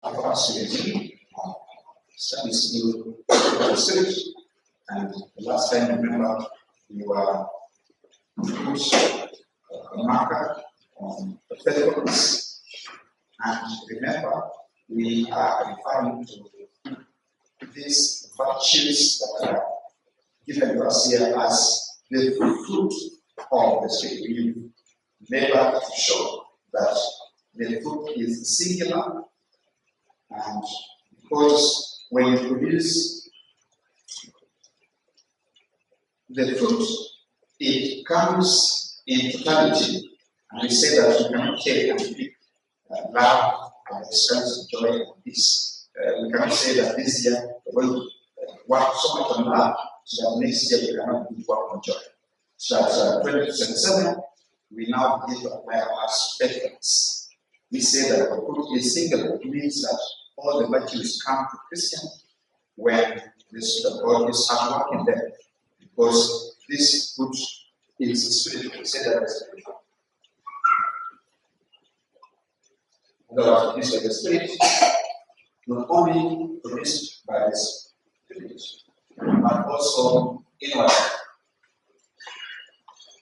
approximately study skill research. And the last time, remember, we were put a marker on the faithfulness. And remember, we are referring to these virtues that are given to us here as the fruit of the Spirit. We labor to show that the fruit is singular, and because when you produce the fruit, it comes in totality, and we say that you cannot take and pick love and expense of joy and peace. We cannot say that this year we're going to work so much on love, so that next year we cannot work on joy. So that 2027, we now begin to apply our faithfulness. We say that the fruit is singular. It means that all the virtues come to Christian when the Spirit of God is at work in them. Because this fruit is spiritual. We say that as spiritual. The fruit of the Spirit, not only produced by the Spirit, but also inward.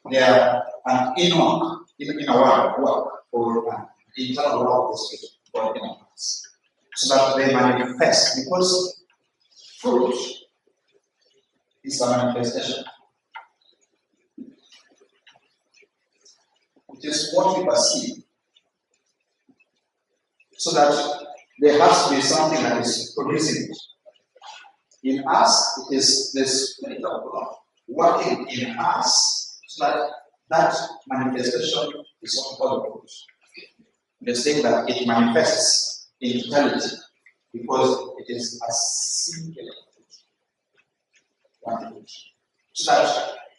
They are an inward work or an internal work of the Spirit working in us, so that they manifest. Because fruit is a manifestation. It is what we perceive. So that there has to be something that is producing it. In us, it is the Spirit of God working in us, so that manifestation is what we call the fruit. They say that it manifests in totality because it is a singular fruit. So that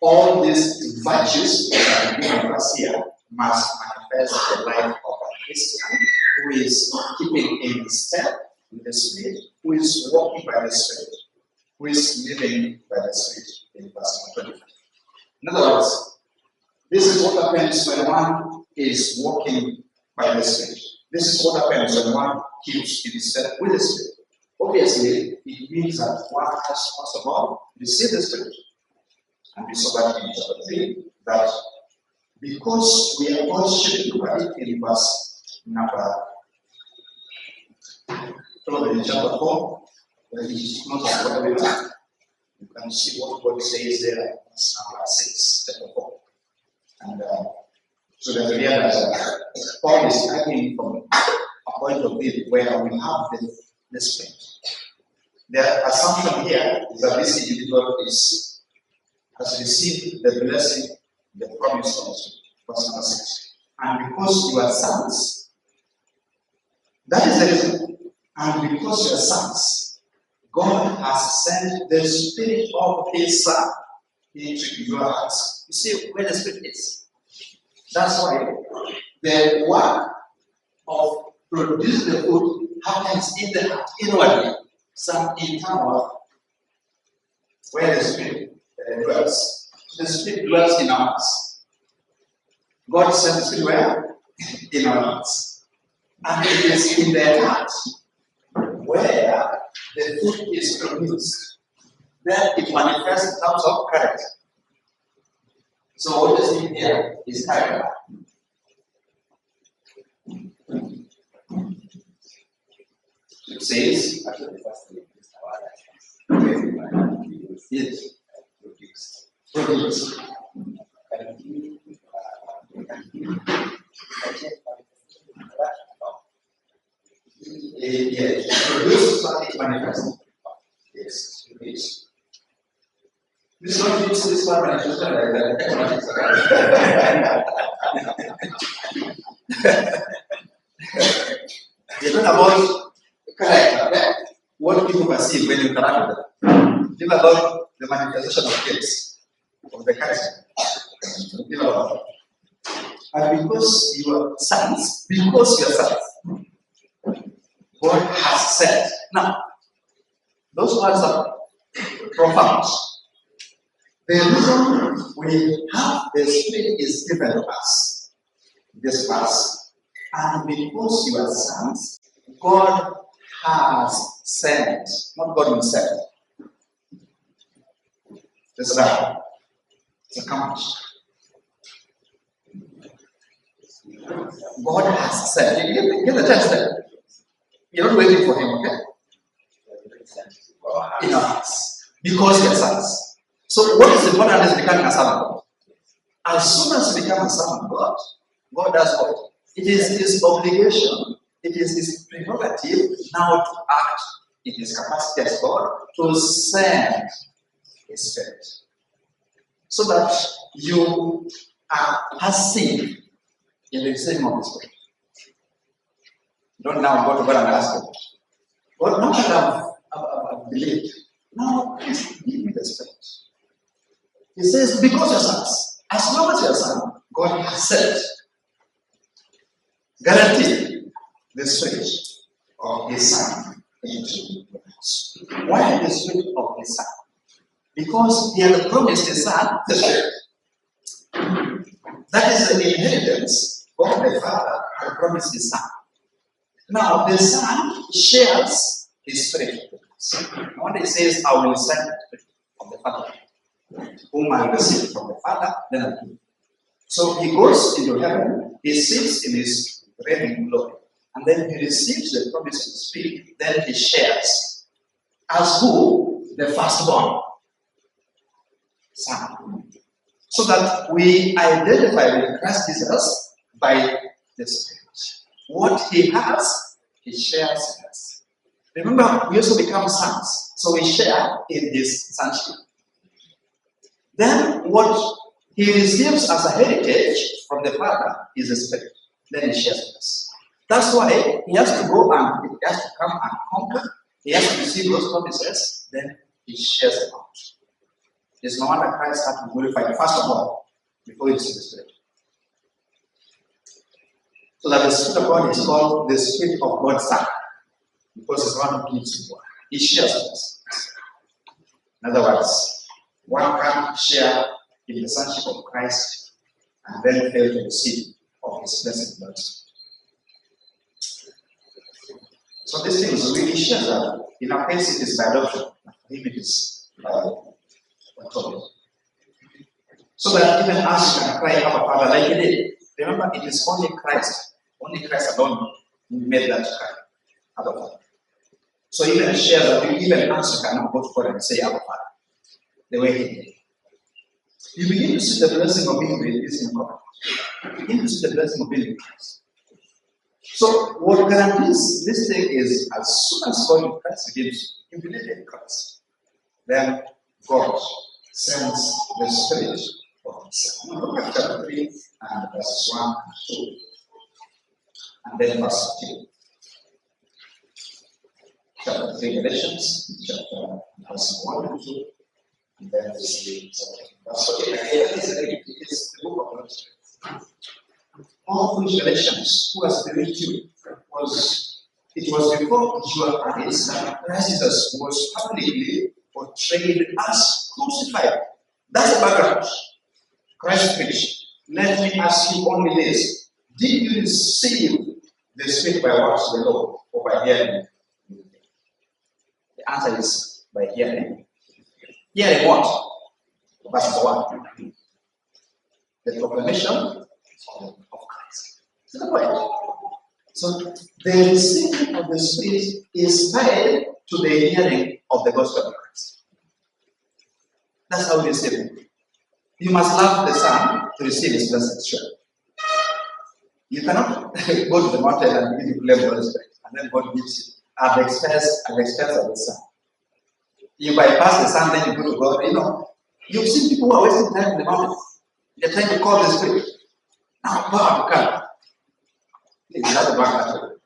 all these virtues that are given to us here must manifest the life of a Christian who is keeping in step with the Spirit, who is walking by the Spirit, who is living by the Spirit in verse 25. In other words, this is what happens when one is walking by the Spirit. This is what happens when one keeps in step with the Spirit. Obviously, it means that one has, first of all, received the Spirit. And we saw that in chapter 3, that because we are all shaped, look at it in verse number 12 in chapter 4, where he notice what we are. You can see what God says there in verse number 6, chapter 4. And so that we realize that Paul is coming from a point of view where we have the Spirit. The assumption here is that this individual has received the blessing, the promise of the Spirit. Verse number 6. And because you are sons, that is the reason. And because you are sons, God has sent the Spirit of His Son into your hearts. You see where the Spirit is. That's why the work of producing the fruit happens in the heart, inwardly, some internal, where the Spirit dwells. The Spirit dwells in our hearts. God sent the Spirit where? In our hearts. And it is in their heart where the fruit is produced. Then it manifests in terms of character. So what is in here is character. It says, yes, produce. Yes, produce something manifest. Yes, produce. This one means this one manifest like that. You're talking about character, what people perceive when you interact with them. Think about the manifestation of gifts, of the character. Think about it. And because you are sons, God has said. Now, those words are profound. The reason we have the Spirit is given to us, this verse, and because you are sons, God has sent, not God himself. It's done. It's accomplished. God has sent. You get the text there. You're not waiting for him, okay? In our hearts. Because we are sons. So what is important is becoming a son of God. As soon as you become a son of God, God does what? It is his obligation, it is his prerogative now to act in his capacity as God to send his Spirit. So that you are passive in the receiving of his Spirit. Don't now go to God and ask him, God, now that I've believed, now please give me the Spirit. He says, because you're sons, as long as you're a son, God has said, guarantee the Spirit of his Son into your house. Why the Spirit of his Son? Because he had promised his Son the Spirit. That is an inheritance of the Father who promised his Son. Now the Son shares his Spirit with us. When he says, I will send the Spirit of the Father, whom I received from the Father, then I give. So he goes into heaven, he sits in his reigning glory, and then he receives the promise to speak, then he shares. As who? The firstborn Son. So that we identify with Christ Jesus by the Spirit. What he has, he shares with us. Remember, we also become sons, so we share in his sonship. Then what he receives as a heritage from the Father is the Spirit. Then he shares with us. That's why he has to go and he has to come and conquer. He has to receive those promises. Then he shares them out. There's no wonder Christ had to glorify first of all before he received the Spirit. So that the Spirit of God is called the Spirit of God's Son, because it's one who gives you. He shares with us. In other words, one can share in the sonship of Christ and then fail to receive of his blessed blood. So this thing is really shared that in our case it is by adoption, for him it is by authority. So that even us can cry, Abba Father, like he did. Remember, it is only Christ alone who made that cry, Abba Father. So even share that you even answer cannot go to God and say, Abba Father, the way he did. You begin to see the blessing of being with this in God. You begin to see the blessing of being with Christ. So what guarantees this thing is, as soon as God in Christ begins, you believe in Christ, then God sends the Spirit of his Son. Look at chapter 3 and verses 1 and 2. And then verse 2. Chapter 3 Galatians, chapter verse 1 and 2. And then we see verse 8. It is the book of Galatians. All which Galatians, who has believed you, it was before your eyes that Christ Jesus was publicly portrayed as crucified. That's the background. Christ preached. Let me ask you only this. Did you receive the Spirit by works of the law or by hearing? The answer is by hearing. Hearing what? Verse 1. The proclamation of Christ. That's the point. So the receiving of the Spirit is tied to the hearing of the gospel of Christ. That's how we receive it. You must love the Son to receive his blessed Spirit. You cannot go to the mountain and begin to claim the Holy Spirit, and then God gives you at the expense of the Son. You bypass the Son, then you go to God. You know, you've seen people who are wasting time in the mountain. They're trying to call the Spirit. Now, God, come. It's not about that.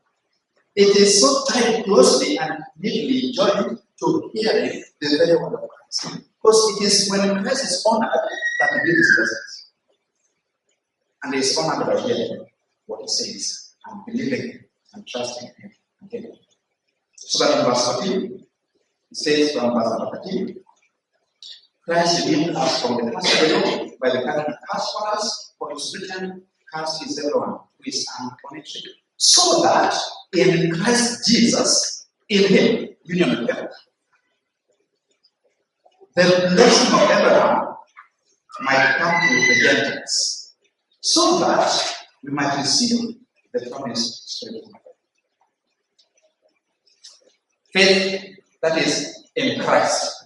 It is so tied closely and neatly joined to hearing the very word of Christ. Because it is when Christ is honored that he gives his blessings. And he is honored by hearing what he says and believing him and trusting him and hearing him. So that in verse 14, it says from verse 13, Christ redeemed us from the curse of the law by the covenant cast for us, for it is written, cursed is everyone who is uncontrolled. So that in Christ Jesus, in him, union with him. The blessing of Abraham might come to the Gentiles, so that we might receive the promised Spirit. Faith that is in Christ.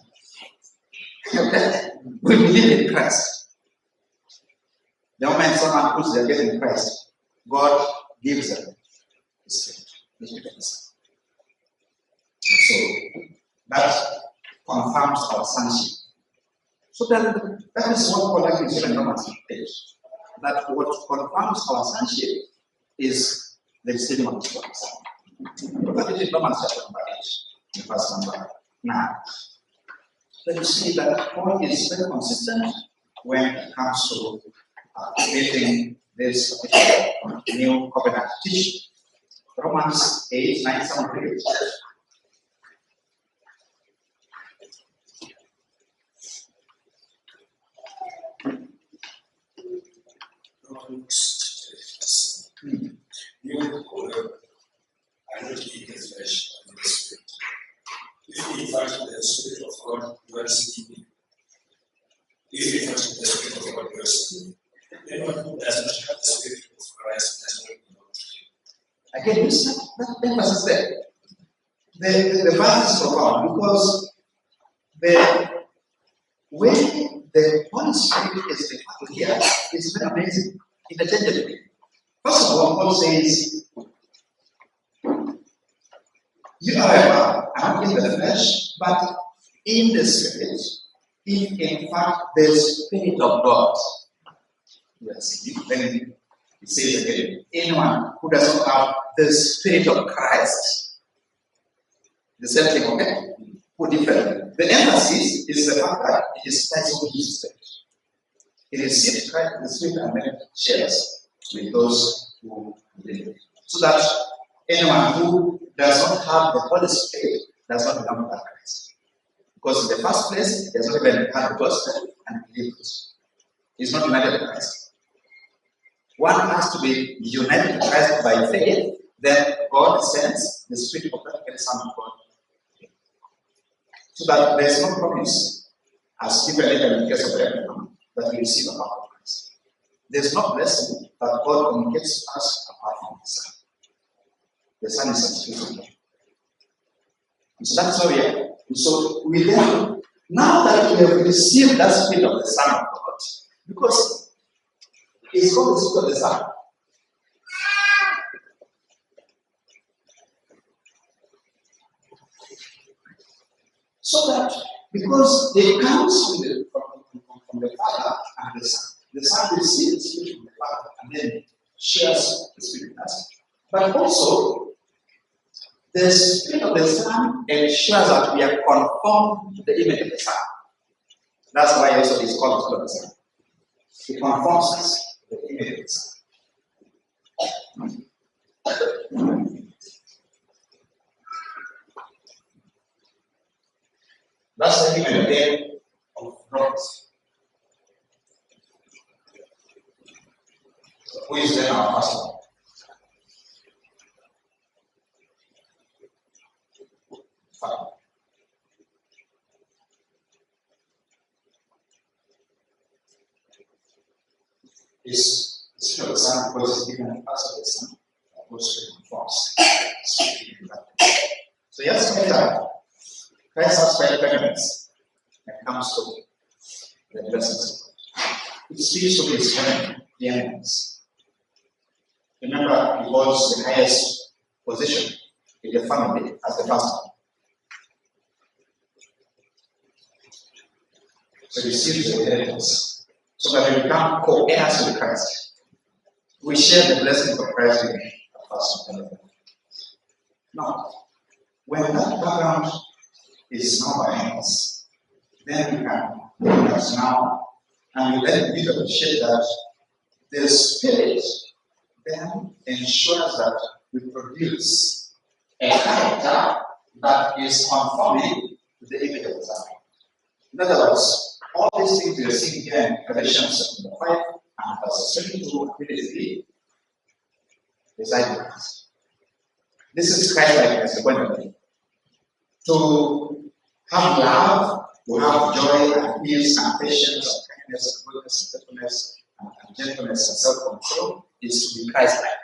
Okay? We believe in Christ. The moment someone puts their faith in Christ, God gives them the Spirit. The Spirit. So that confirms our sonship. So that is what Paul is saying in Romans 8. That what confirms our sonship is the receiving of the Son. But it is Romans chapter 8, the verse number 9. Then you see that Paul is very consistent when it comes to creating this new covenant teaching. Romans 8, 9, 7, 8. You, however, are not in the flesh but in the Spirit. If in fact the Spirit of God dwells in you, if in fact the Spirit of God dwells in you, anyone who does not have the Spirit of Christ does not belong to him. Again, you see that emphasis there. The verse is profound because the way the Holy Spirit is referred to here is very amazing, interchangeably. First of all, Paul says, you however are not in the flesh, but in the Spirit, if in fact the Spirit of God. Yes, then it says again, anyone who does not have the Spirit of Christ, the same thing, okay? Who different. The emphasis is the fact that it is Christ who gives the Spirit. It is received Christ the Spirit and then shares with those who believe. So that anyone who does not have the Holy Spirit does not belong to that Christ. Because in the first place, he has not even had the gospel and believed it. He's not united to Christ. One has to be united to Christ by faith, then God sends the Spirit of God and the Son of God. So that there is no promise, as given later in the case of Abraham, that we receive apart from Christ. There is no blessing that God communicates to us apart from the Son. The Son is a Spirit. And so that's how we are. So we then, now that we have received that Spirit of the Son of God, because it's called the Spirit of the Son. So that because it comes from the Father and the Son receives the Spirit from the Father and then shares the Spirit with us. But also, the Spirit of the Son ensures that we are conformed to the image of the Son. That's why also it's called the Spirit of the Son. It conforms us to the image of the Son. That's the image again of Christ. So who is then our pastor? Father. Is the Spirit of the Son because it's given us of the Son, also conforms. So yes, Christ has special benefits when it comes to the blessings of God. It speaks to his enemies. Remember, he holds the highest position in the family as the pastor. So he receives the inheritance so that we become co-heirs with Christ. We share the blessings of Christ with the pastor. Now, when that background is now behind us, then we can look at now and we let me appreciate that the Spirit then ensures that we produce a character that is conforming to the image of the Son. In other words, all these things we are seeing here in Galatians chapter 5 and verse 22 immediately reside in us. This is Christ likeness, abundantly. to have love, to have joy and peace and patience and kindness and goodness and faithfulness and gentleness and self-control is to be Christ-like.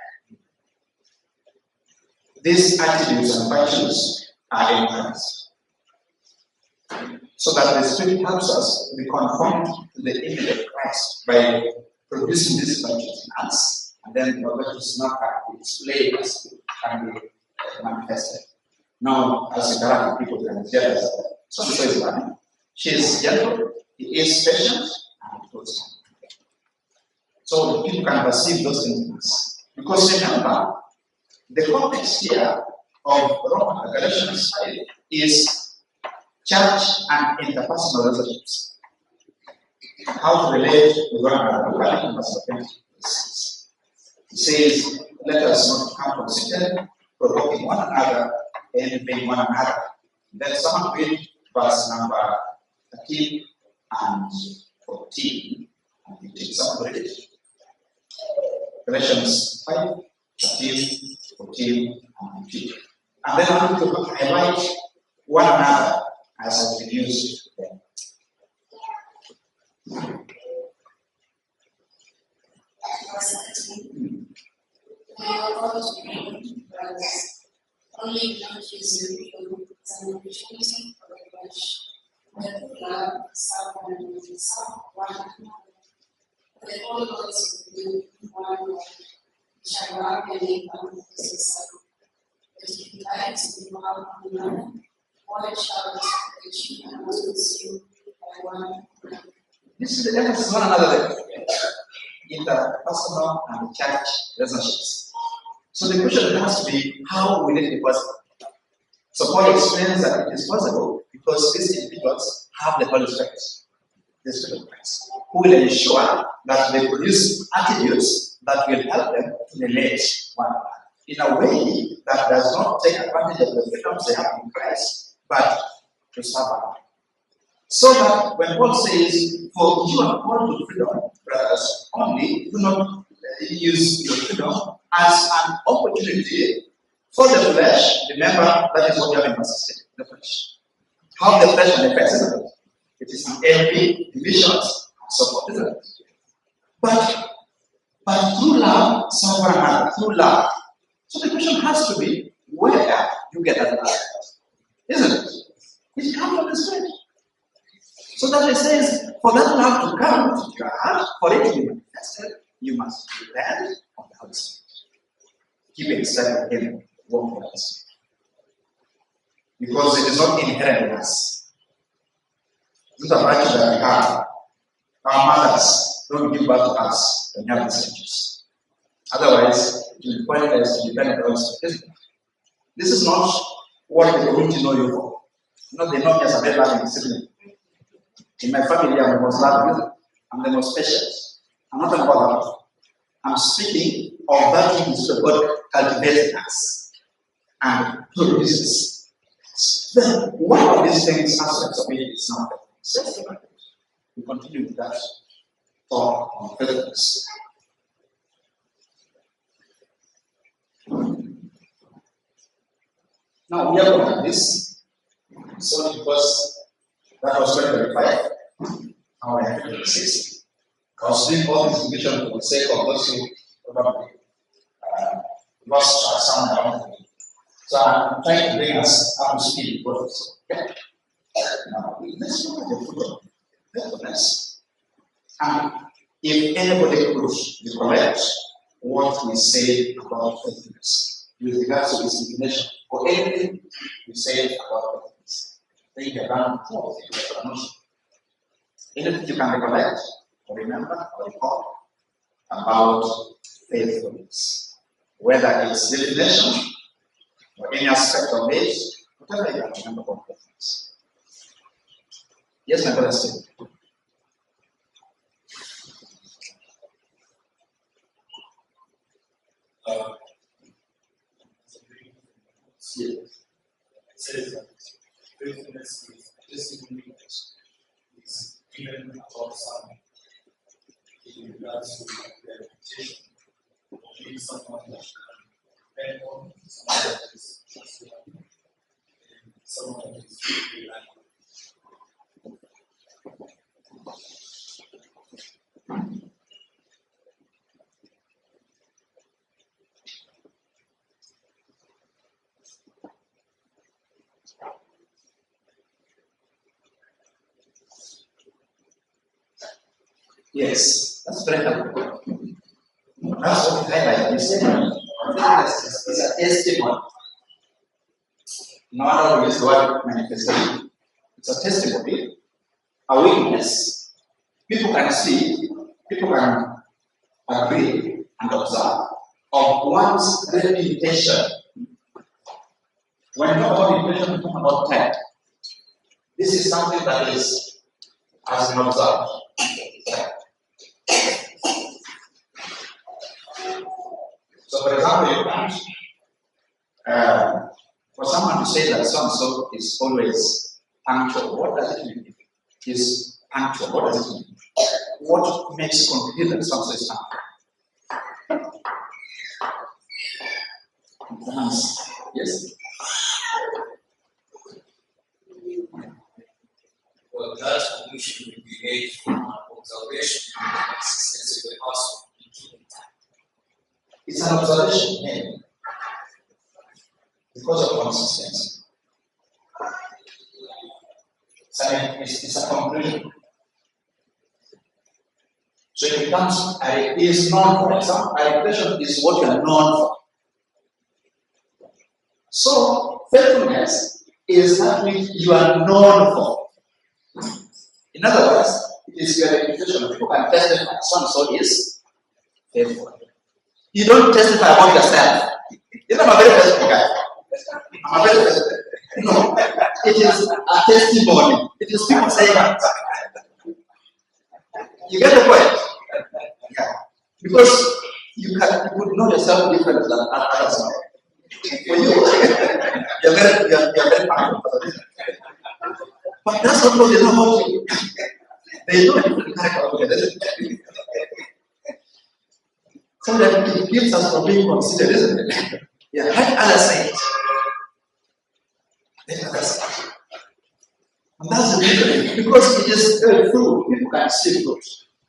These attributes and virtues are in Christ. So that the Spirit helps us to be conformed to the image of Christ by producing these virtues in us, and then the virtues now can be displayed as can be manifested. Now, as a Galactic people can tell us, so is loving, she is gentle, he is patient, and close. So people can perceive those things in us. Because remember, the context here of Roman Galatians 5 is church and interpersonal relationships. How to relate with one another. It says, let us not become conceited, provoking one another, envying one another. Then someone read verse number 13 and 14. And you take some read it. Galatians 5, 13, 14, and 15. And then I'm going to highlight one another as has been used there. Verse 13. We are called to be brothers. Only not using you as an opportunity for the flesh, but love, someone with one another. For the Holy Ghost will be one Lord, shall love your neighbor as yourself. But if you like to be one another, watch out that you are not consumed by one another. This is the emphasis one another interpersonal and church relationships. So the question has to be, how will it be possible? So Paul explains that it is possible because these individuals have the Holy Spirit, the Spirit of Christ, who will ensure that they produce attitudes that will help them to relate one another in a way that does not take advantage of the freedoms they have in Christ, but to serve others. So that when Paul says, for you are called to freedom, brothers, only do not use your freedom as an opportunity for the flesh. Remember, that is what you have in verse 16, the flesh. How the flesh manifests, isn't it? It is in envy, divisions, and so forth, isn't it? But through love, serve one another, through love. So the question has to be, where you get that love, isn't it? It comes from the Spirit. So that it says, for that love to come to your heart, for it to be manifested, you must depend on the Holy Spirit. Keep it inside of Him, walk with us. Because it is not inherent in us. This is a virtue that we have. Our mothers don't give birth to us when we have these virtues. Otherwise, it will be pointless to depend on the Holy Spirit. This is not what the community know you for. They know me as a very loving discipline. In my family, I'm the most loving. I'm the most patient. I'm not about that. I'm speaking of that which God cultivates us and produces. Then one of these things, aspects of it, is not faithfulness. We continue with that talk on faithfulness. Now we are looking at this. So because that was 2025, now we are 2026. I was doing all this information for the sake of those who probably lost track somewhere along the way. So I'm trying to bring us up to speed with what we saw. Okay? Now let's look at the fruit of faithfulness. And if anybody could recollect what we said about faithfulness with regards to this information, or anything we said about faithfulness, then you can run forth into a notion. Anything you can recollect, or remember, or recall about faithfulness, whether it's definition or any aspect of it, whatever you can remember about faithfulness. Yes, my brother, Steve. It says that faithfulness is testimony is given about something in regards to their reputation, or being someone that can depend on, someone that is trustworthy, and someone is relying. Yes, that's very helpful. That's what we highlight. You said forgiveness is a testimony. No matter we use the word manifestation, it's a testimony, a witness. People can see, people can agree and observe of one's reputation. When you talk about reputation, we talk about type. This is something that is as an observed. So, for example, you can't, for someone to say that so and so is always punctual, what does it mean? Is punctual, what does it mean? What makes you conclude that so and so is punctual? Yes? Well, that conclusion will be made from observation and consistency of the person in keeping time. It's an observation made because of consistency. It's a conclusion. So it becomes, it is known for example. A reputation is what you are known for. So faithfulness is that which you are known for. In other words, it is your reputation. People can testify so and so is faithful. You don't testify about yourself. You know, I'm a very faithful guy. I'm a very faithful. No, it is a testimony. It is people saying that. You get the point? Yeah. Because you would know yourself different than others. For you, you're very powerful. But that's what they know about you. They know a different character of you. So that it keeps us from being considered, isn't it? Yeah, let others say it. Let others say it. And that's the reason, because it is a fruit, people can see fruit.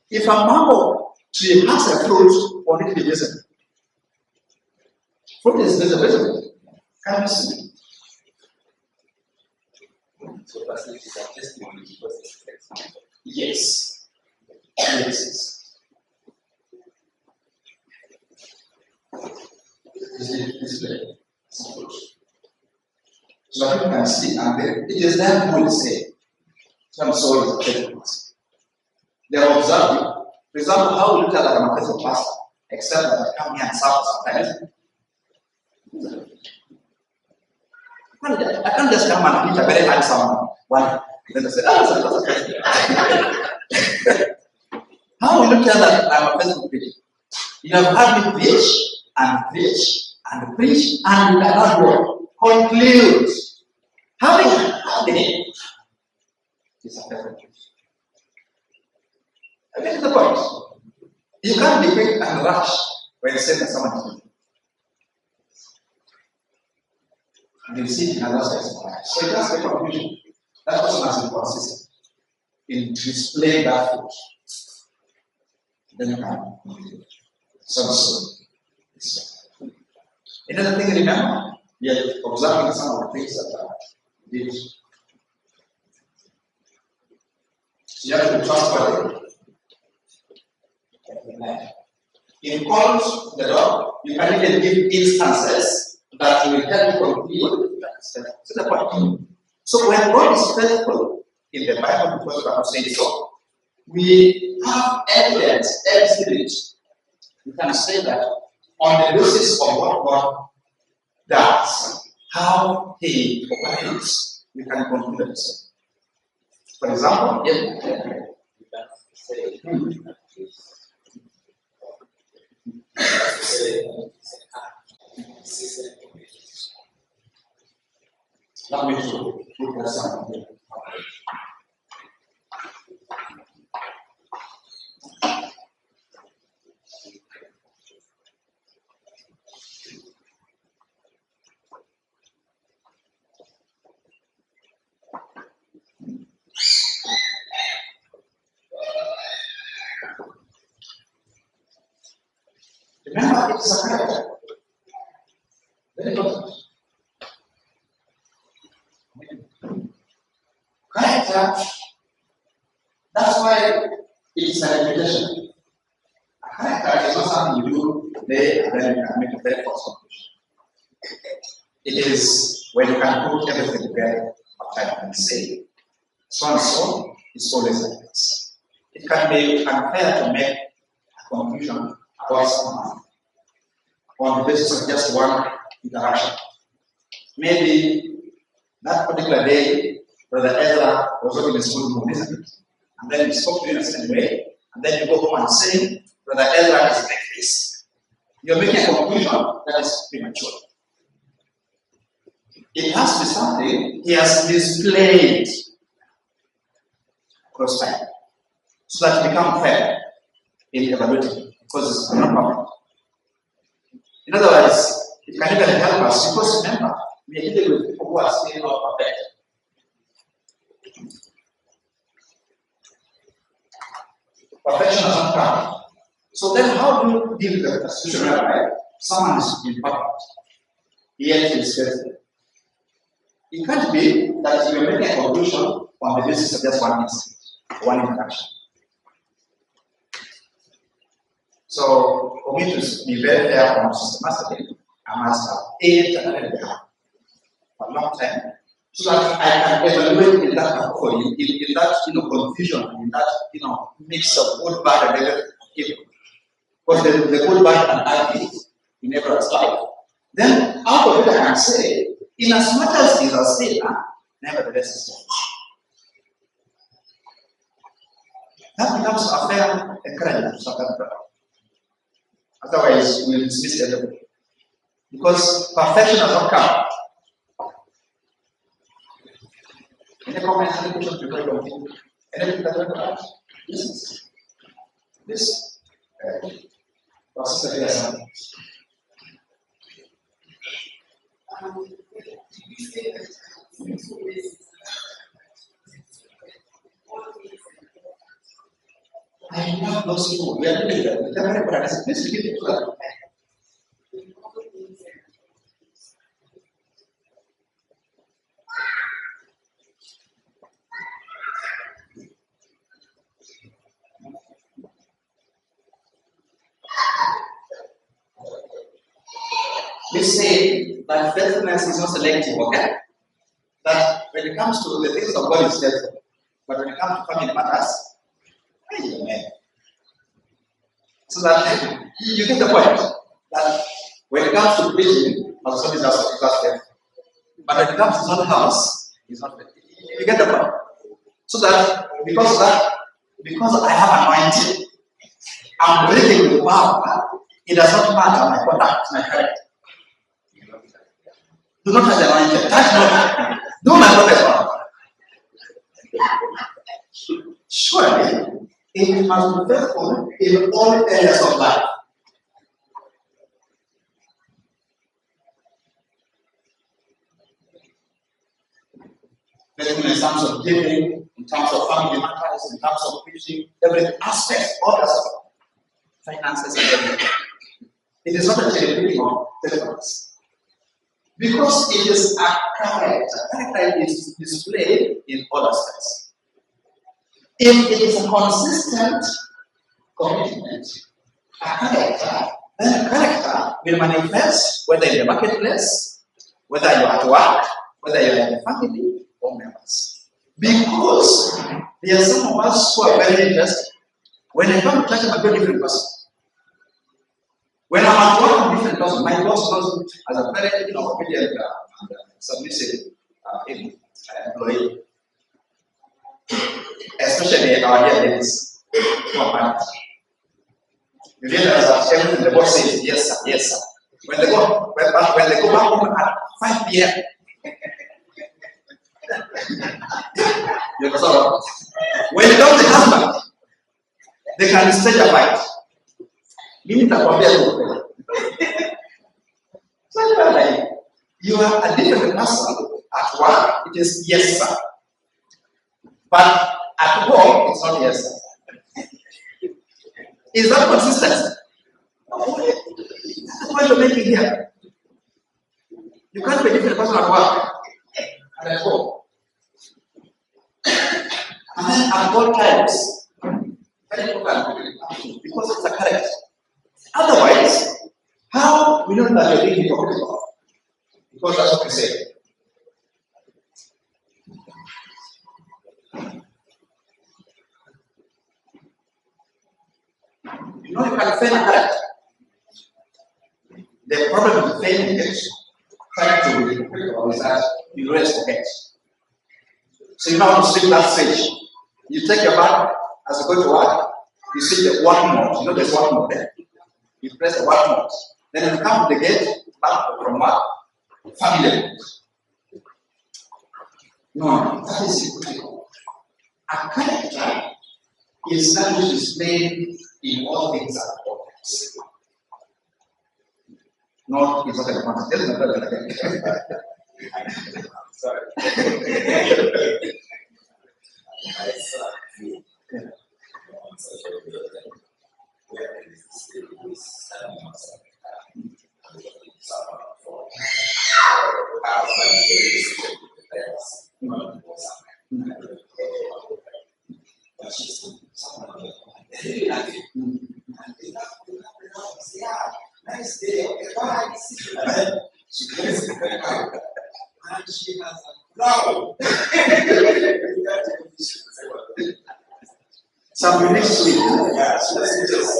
If a mango tree has a fruit, what it be visible? Fruit is visible. Can you see? So that's a testimony because it's example. Yes. Yes. Display. So that you can see, and then it is them who will say, some soul is a faithfulness. They observe you. For example, how will you tell that I'm a faithful pastor, except that I come here and serve sometimes? I can't just come and meet a very handsome one. Then I say, that's a faithful. How will you tell that I'm a faithful preacher? You have had me preach and preach and preach, and you cannot go. Conclude. Having happening is a faithful preacher. I get the point. You can't be quick and rush when saying someone is good. You see it in other sides. So it has the conclusion. That person has been consistent in displaying that fruit. Then you can conclude. So. Another thing, remember, we are observing some of the things that are did. So you have to be trustworthy. In calls the dog, you can even give instances that will help you conclude that. So the point. So when God is faithful in the Bible, because the Bible says so, we have evidence, you can say that on the basis of what God does, how He operates, we can conclude it. For example, You can say let me put that something. Remember, it is a character. Very important. Character, that's why it is a reputation. A character is not something you do today and then you can make a very false conclusion. It is when you can put everything together and say, so and so is always like this. It can be unfair to make a conclusion about someone on the basis of just one interaction. Maybe that particular day, Brother Ezra was not in his good mood, isn't it? And then he spoke to you in a certain way, and then you go home and say, Brother Ezra is like this. You're making a conclusion that is premature. It has to be something he has displayed across time, so that it becomes fair in evaluating, because it's not perfect. In other words, it can even help us, because remember, we are dealing with people who are still not perfect. Perfection has not come. So then how do you deal with the situation whereby someone is imperfect, yet he is faithful? It can't be that you are making a conclusion on the basis of just one incident, one interaction. So for me to be very fair on systematically, I must have A for a long time, so that I can evaluate in that category, in that confusion, in that mix of good, bad, and everything. Because the good, bad, and ugly in everyone's life. Then out of it, I can say, in as much as these are sinner, nevertheless is wrong. That becomes a fair encouragement to certain people. Otherwise, we will dismiss everybody. Because perfection has not come. Any comments, any questions before you continue? Anything that you want to add? Yes. This. Pastor Elias. I love those people. We are doing that. They're very practice. Please give it to them. We say that faithfulness is not selective, okay? That when it comes to the things of God is faithful, but when it comes to family matters, amen. So that you get the point that when it comes to preaching, also is not faithful. But when it comes to his own house, he's not faithful. You get the point? So that because I have anointing, I'm breathing with power, it does not matter my conduct, my character. Do not touch the anointing. Touch not. Do my prophet. Surely, it must be faithful in all areas of life. Faithful in terms of giving, in terms of family matters, in terms of preaching, every aspect, all that stuff. Finances and everything. It is not a cherry of faithfulness. Because it is a character. Character is displayed in all aspects. If it is a consistent commitment, a character, then a character will manifest whether in the marketplace, whether you are at work, whether you are in the family or members. Because there are some of us who are very interested. When I come to church, I'm a very different person. When I'm at work, I'm a different person. My boss knows me as a very obedient and submissive employee. Especially our dear ladies who are married. You realize that everything the boss says, yes sir, yes sir. When they go back home at 5 p.m. you know, when they come to the husband, they can stage a fight. You are a different person at work, it is yes sir. But at home, it's not yes sir. Is that consistent? you're making here. You can't be a different person at work and at home. And then at all times, very important, because it's a character. Otherwise, how we know that you're being hypocritical? Because that's what we say. You know, you can fail a character. The problem with failing is trying to be hypocritical is that you always forget. So you know how to sleep that stage. You take your bag as you go to work, you see the work mode. You know there's work mode there. You press the work mode. Then when you come to the gate, back from work, family mode. No, that is hypocritical. A character is that which is displayed in all things at all times. Not it's not a concept. Sorry. Nice day, okay, bye. She gets it and she has a brow. Some unique sleep. Yeah, she doesn't just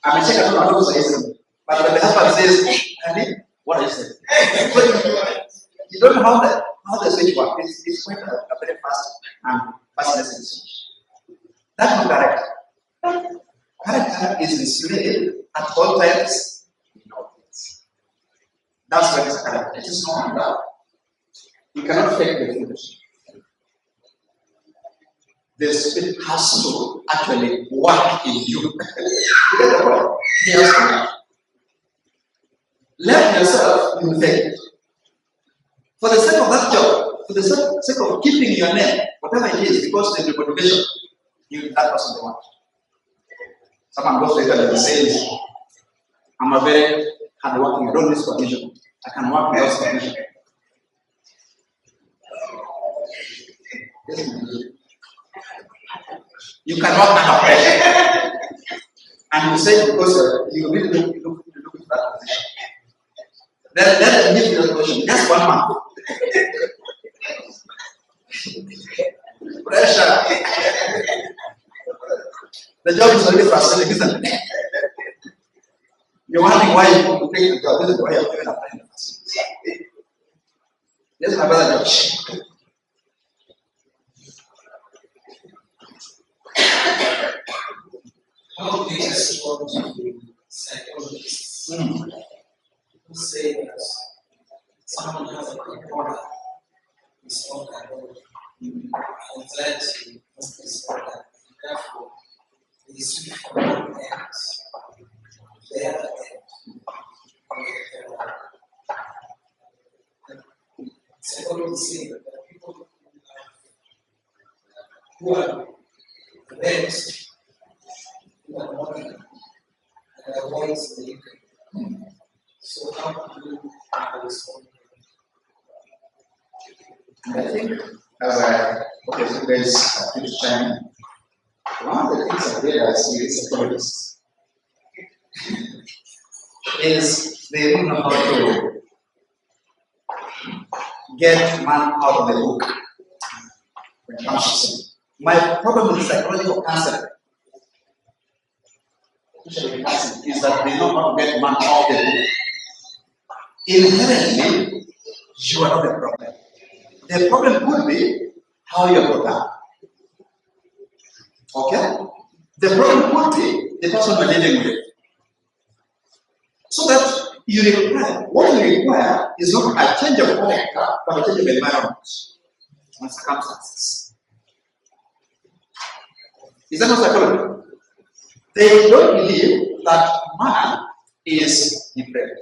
I mean, check out what I say. But when the husband says, honey, what is it? You don't know how the switch works. It's quite a very fast message. That's not correct. Character is displayed at all times in all things. That's what is character. It is not that. You cannot fake the finish. The spirit has to actually work in you. You get the point? Yes. Let yourself be fake. For the sake of that job, for the sake of keeping your name, whatever it is, because there's a motivation, you that person the one. Someone goes later and says, I'm a very hardworking, I don't need supervision. I can work without supervision. You can work under pressure. And you say because you really look at that position. Then let them give you the question. Just 1 month. Pressure. The job is already frustrating, isn't it? You're wondering why you take the job. This is why you're even applying the facility. There's my brother Josh. how they respond to psychologists who say that someone has a bipolar disorder, anxiety disorder, and therefore they switch from one end to the other end. Psychologists say that people who are rent who are working and avoid the income. So how do you respond? I think, okay, so there's a huge time. One of the things I realized with psychologists is they don't know how to get man out of the book when it comes to sin. My problem with psychological counseling, especially counseling, is that they know how to get man out of the book. Inherently, you are not the problem. The problem could be how you're brought up. Okay? The problem could be the person you're dealing with. So that you require, what you require is not a change of character, but a change of environment and circumstances. Is that not psychology? They don't believe that man is depraved.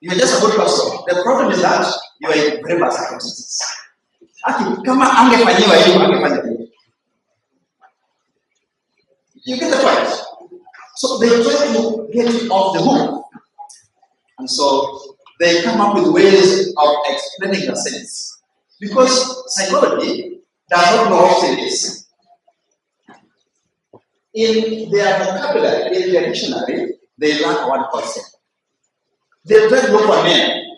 You are just a good person. The problem is that you are in very bad circumstances. Kama angefanyiwa hiyo angefanya hiyo. You get the point? So they try to get it off the hook. And so they come up with ways of explaining the sense. Because psychology does not know what it is. In their vocabulary, in their dictionary, they lack one concept. They try to look for name.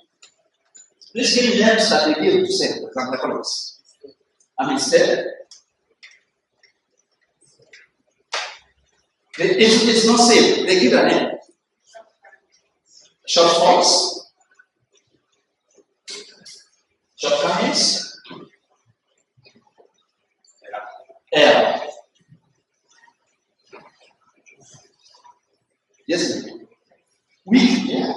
Please give me names that they give to say, for example, economics. And instead, it's not safe. They give a name. Short forms, shortcomings, error. Yes, weak. Yeah.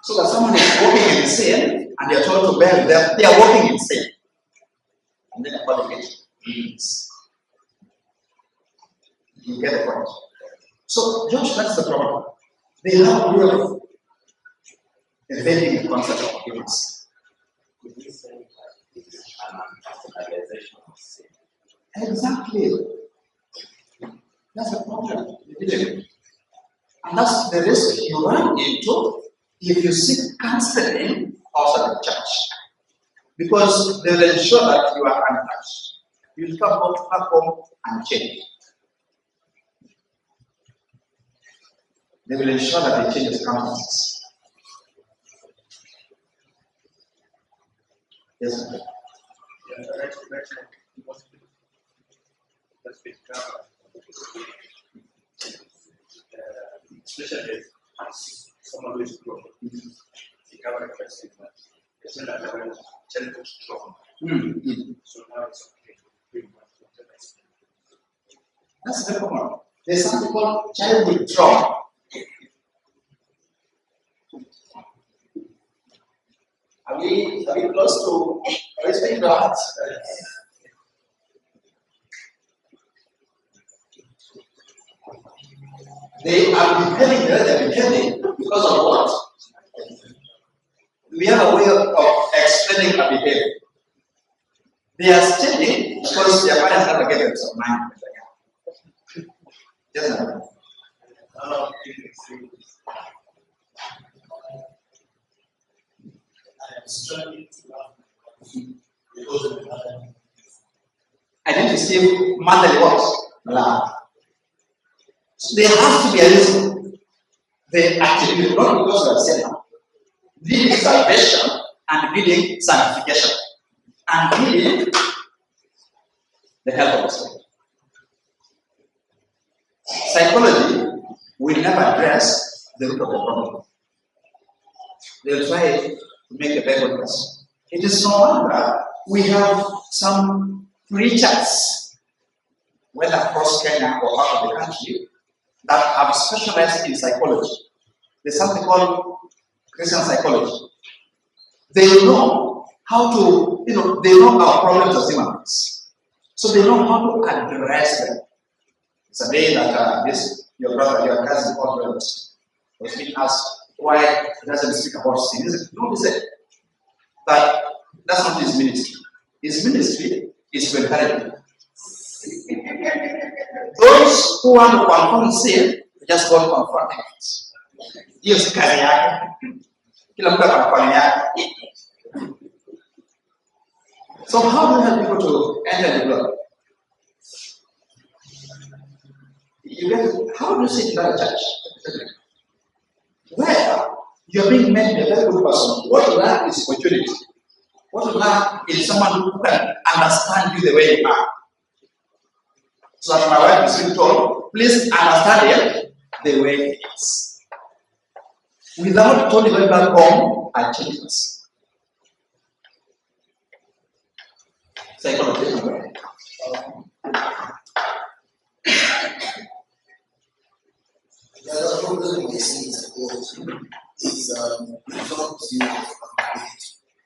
So that someone is walking in sin and you're told to bear them, they are walking in sin. And then calling it means. You get the point. So, Josh, that's the problem. They have a way of evading the concept of forgiveness. Exactly. That's the problem. And that's the risk you run into if you seek counseling outside the church. Because they will ensure that you are untouched. You come back home and change. They will ensure that they change the countenance. Yes, sir. Especially someone who is broken. The government person, it's not that government tend strong. So now it's okay. That's very common. There's something called childhood trauma. Are we close to respect God? They are behaving the way they're behaving because of what? We have a way of explaining our behavior. They are stealing because their parents never gave them some money. Yes, sir. I am struggling to laugh because of the mother. I didn't receive motherly what? Love. So there has to be a reason. They actually not because of sin. Needing salvation and needing sanctification and needing the help of the Spirit. Psychology will never address the root of the problem. They will try to make a better person. It is no wonder we have some preachers, whether across Kenya or out of the country, that have specialized in psychology. There's something called Christian psychology. They know how to, they know our problems as human beings. So they know how to address them. It's a day that your brother, your cousin, or brothers was being asked why he doesn't speak about sin. He said, no, he said that that's not his ministry. His ministry is to encourage people. Those who want to confront sin, just go and confront it. Yes, kazi yake. Kila mtu anafanya yake. So how do you help people to enter the blood? How do you sit in that church? Where you're being made a very good person. What you lack is opportunity. What you lack is someone who can understand you the way you are. So as my wife is being told, please understand it the way it is. Without turning going back home and change us. Psychology. The other problem we see in support is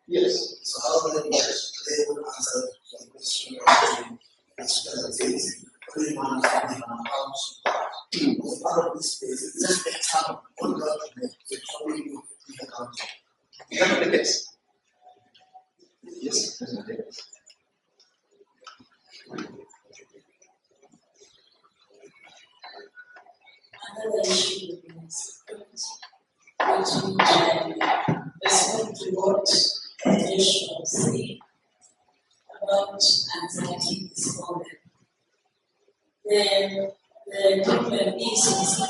Yes. so how do they answer the question of things? Everyone is having an account. As part of this space, it's just a time one document with how you be accountable. Is that the case? Yes, that's the case. Another issue with this, which would respond to what Joshua said about anxiety disorder. The problem is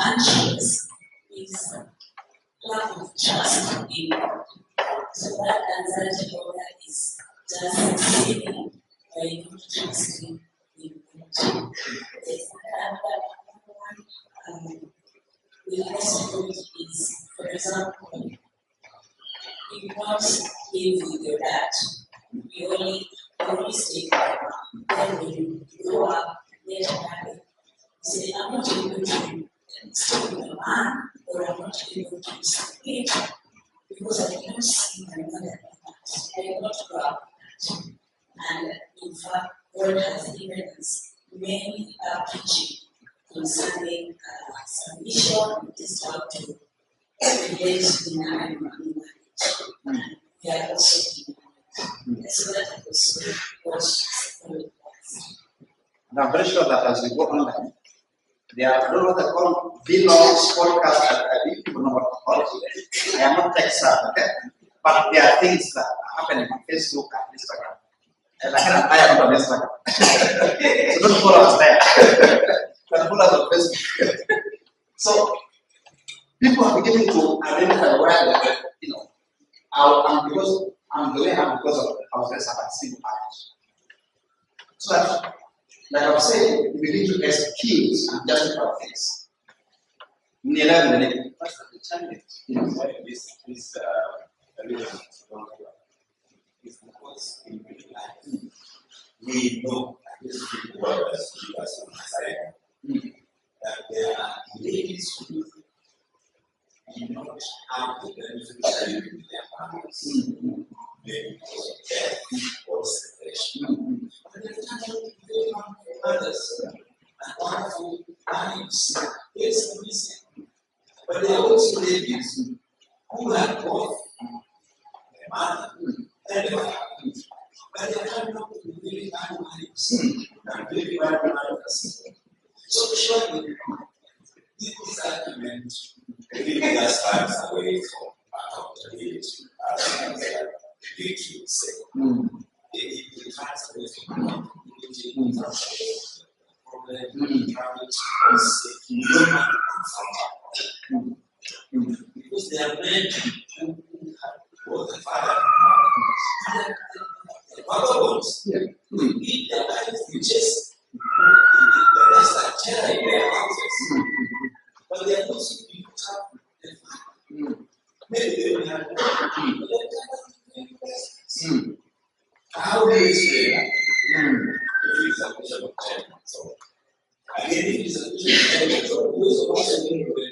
anxious, is lack of trust in God. So that anxiety disorder is just feeling by not trusting in God. There's another one with responsibility is, for example, you not live with your dad. You only stay with your mom. Then when you grow up, later marry, you say, I'm not able to stay with a man, or I'm not able to stay because I cannot see my mother like that. I cannot grow up like that. And in fact, God has given us many teaching concerning submission, is how to relate in an marriage. We are also in so that also was And I'm very sure that as we go online, there are a lot of what they call vlogs, podcasts, I think people know what to call it. I am not tech savvy, okay? But there are things that are happening on Facebook and Instagram. And I am not on Instagram. So don't follow us there. But follow us on Facebook. So people are beginning to identify where they I'm because I'm the way I am because of I was raised as a single parent. So that, like I was saying, we begin to excuse and justify things. What's the challenge? Why this religion is because in real life we know that these people who are as Messiah that there are ladies who do not have the benefit of living with their families, maybe because of death or separation. But they can't others and wonderful lives. There's no reason. But there are also ladies who have both their mother and their father. But they can't help to be really bad lives and really bad mothers. So surely, this argument really does times away from accountability, as the victory would say. It has away from accountability, problem, marriage, human because they are men who have both the father and the father wants. They eat their life, they just the rest are terror in their houses. But they are also people have the father. Maybe they will have people how do you say that? If it's a question of time, so again, if it's a question of time, so those of us who know the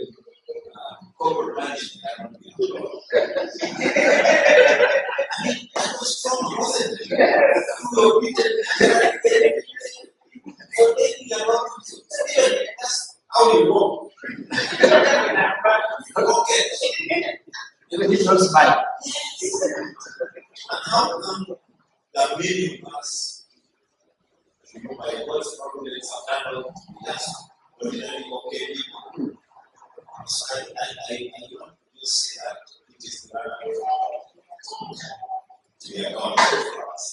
corporate management, that was strong, wasn't it? Who repeated so they are not that's how you roll. Okay. Even if not smile. And how come that many of us, by God's providence, have handled just ordinary okay people? So I want to say that it is the right to be accountable for us.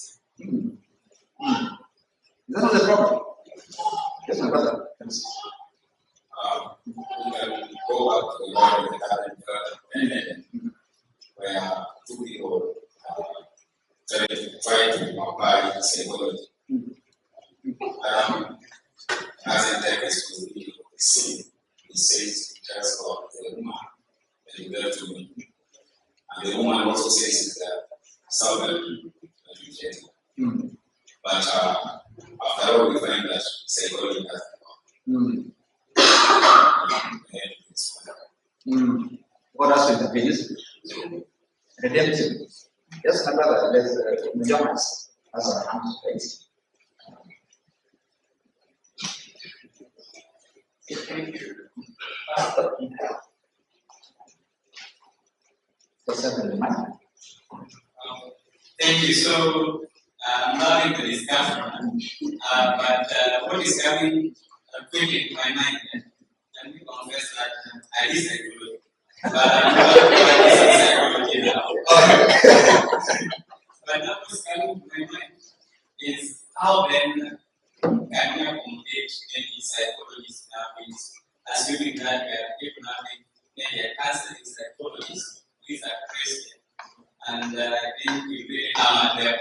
That was the problem. Yes, my brother. We can go back to the Lord in the garden where two people try to apply psychology. As in text to be seen, it says just of the woman that you bear to me. And the woman also says that seldom rejected. But after all, we find that psychology has What else is the biggest? Redemptive. Yes, my brother, there's Jonas as a hand to face. Thank you. So, Loving the discussion, but what is coming quickly to my mind, let me confess that I disagree, but I'm not psychology now. But what's coming to my mind is how then can we accommodate any psychologists nowadays, assuming that we are if nothing, maybe a counseling psychologist who is a Christian. And I think we really are their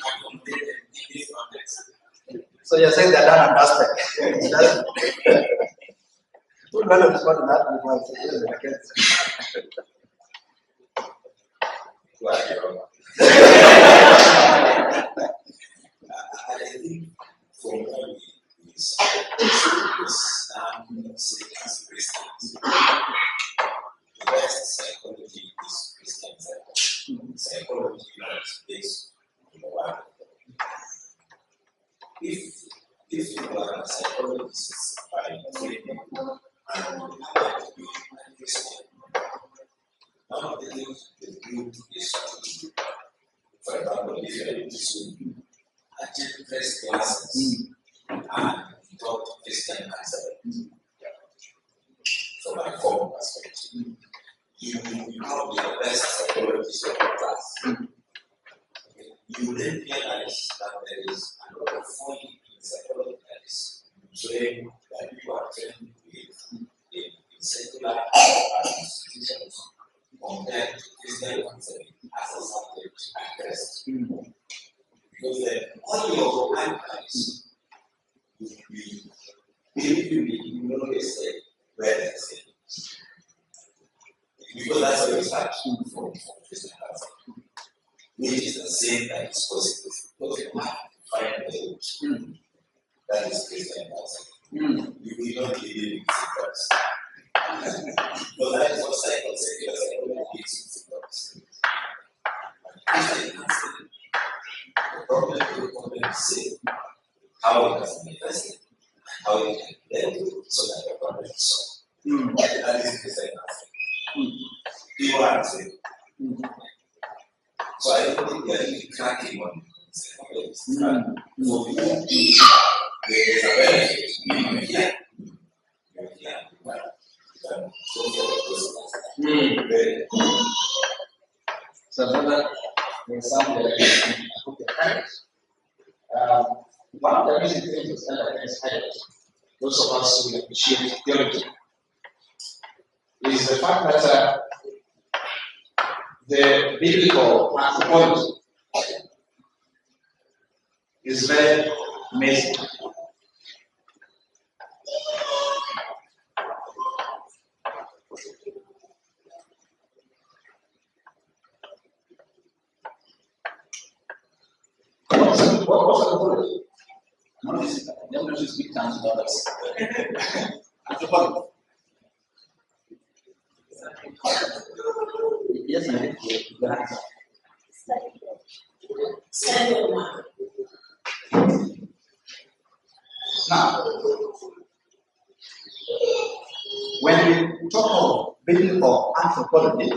accommodated in this context. So you're saying they're done and dusted. Who will respond to that? I think for me, it's as Christians. The best psychology is Christian psychology. Psychology is based on the word. If you are a psychologist by training and you happen to be a Christian, one of the things they do is to, for example, if you are able to attend first classes and talk to Christian counseling from my form perspective, you become the best psychologist of your class. You then realize that there is a lot of fun in psychology that is trained, that people are trained with in secular institutions compared to Christian counseling as a subject at first. Because then all your advice will be, you know, they say, where they say. Because that's where we start from Christian counseling, which is the same that is positive. Because you have to find the root. That is Christian counseling. You will not believe in symptoms. But that is what secular psychology is symptoms. Christian counseling, the problem is how it has manifested, how it can led so that the problem is solved. That is Christian counseling. People are saying. So I don't think they are really cracking on psychologists. For people, there is a benefit. You're here. So, brother, there's something that I hope you're right. One of the amazing things that I can say, those of us who appreciate theology, is the fact that the biblical anthropology is very amazing. What was anthropology? Let me just speak down to others. Anthropology. Yes, I think now, when we talk of biblical anthropology,